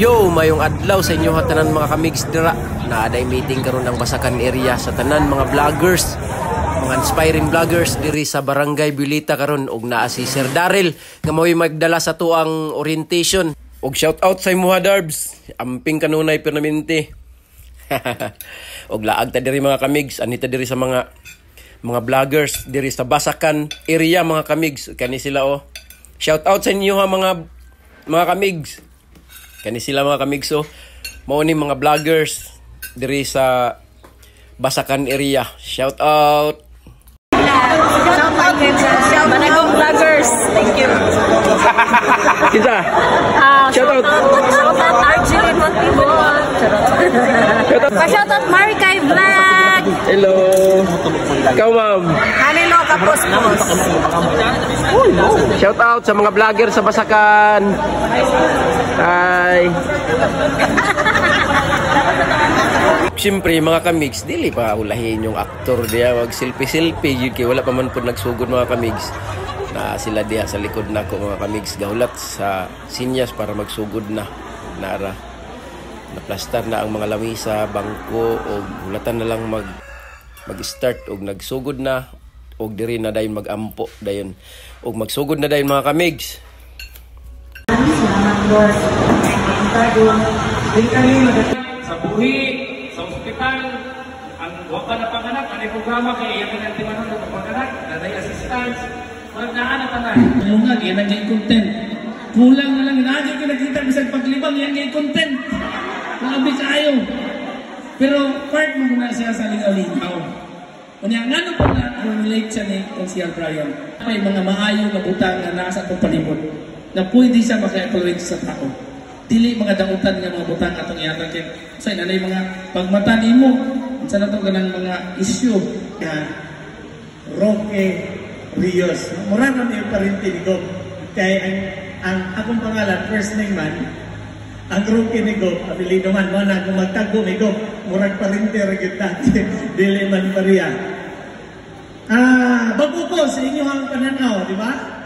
Yo, mayong adlaw sa inyo tanan mga kamigs dira. Naaday meeting karon ng Basakan area sa tanan mga vloggers, mga inspiring vloggers diri sa Barangay Bulita karon og naa si Sir Daryl nga mao'y magdala sa tuang orientation. Og shout out sa imuha Darbs, amping kanunay permanente. Og laag ta diri mga kamigs, anita diri sa mga vloggers diri sa Basakan area mga kamigs. Kani sila oh. Shout out sa inyo ha mga kamigs. Kani sila mga kamigso, mao ni mga vloggers diri sa Basakan area. Shout out. Shout out sa Managong vloggers. Thank you. Kita. Shout out. Shout out Arjeline Montibon. Shout out Marikay Vlog. Hello. Ikaw ma'am. Hanilo Kapospos. Shout out sa mga vlogger sa Basakan. Hi. Siyempre mga kamigs, dili pa ulahin yung aktor diya, wag selfie-selfie yun kay wala pa man po nagsugod mga kamigs. Na sila diya sa likod na ko mga kamigs gahulat sa sinyas para magsugod na. Nara. Naplastar na ang mga lamisa, bangko o hulatan na lang mag-start og nagsugod na og diri na dayon mag-ampo dayon og magsugod na dayon mga kamigs. Sa buhi, sa ospital, ang wapa na panganak, ang programa kay iyakin ang timanon ng panganak, naday assistance, magdaan na tanan. Yung nga, yan ang content. Kulang na lang, inaadyo ko nakita bisag paglibang, yan ang content. Nakabi kayo. Pero part mo na siya sa lingaw-lingaw. Kanya nga no po na relate siya ni Consiel Brian. May mga maayo na butang na nasa itong palibot na pwede siya maka-influence sa tao. Dili mga dautan nga mga butang atong iyatan kay say nanay mga pagmata nimo unsa na to ganang mga issue nga Roque Rios mura man yung parente ni Gob kay ang akong pangalan first name man ang Roque ni Gob apelyido man mo na kung magtago ni Gob murag parente ra gyud dati dili man pareha bago ko sa inyo ang pananaw di ba?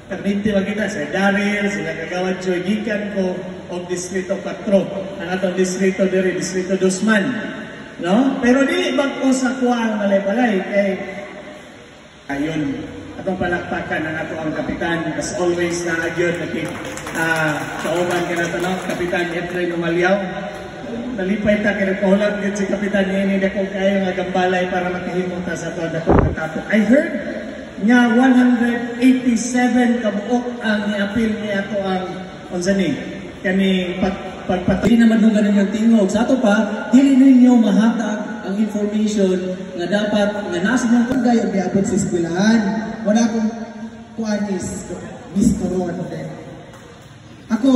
Permiti kita sa Daryl, sila kagawad Joy gikan ko o Distrito 4, ang atong distrito diri, Distrito Dusman. No? Pero dili bag ko sa kuwang balay-balay kay ayun, atong palakpakan ang ato ang kapitan as always na agyon kauban ka na ito, no? Kapitan Efrain Umaliaw. Nalipay ta kaya nagpahulat din si Kapitan Nini dako kayo nga gambalay para makahimong ta sa ito dako katapok. I heard nga 187 kabuok ang niapil niya ato ang onzani kani pagpatili na madugan ninyong tingog sa ato pa dili ninyo mahatag ang information nga dapat nga nasa ninyong kagay og giabot sa eskwelahan wala akong kuanis Mr. Ron ako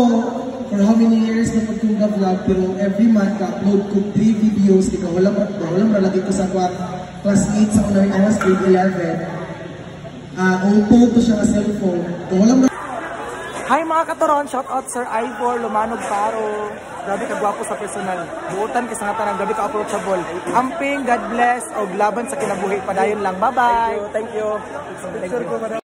for how many years na magtunga vlog pero every month ka-upload ko 3 videos di ka wala lagi ko sa class 8 sa unang I was grade 11 upo ko siya sa cellphone. Hi mga katoron, shout out Sir Ivor, Lumanog Paro. Grabe ka gwapo sa personal. Buutan ka sa nga grabe ka approachable. Amping, God bless, o laban sa kinabuhi. Padayon lang. Bye-bye. Thank you.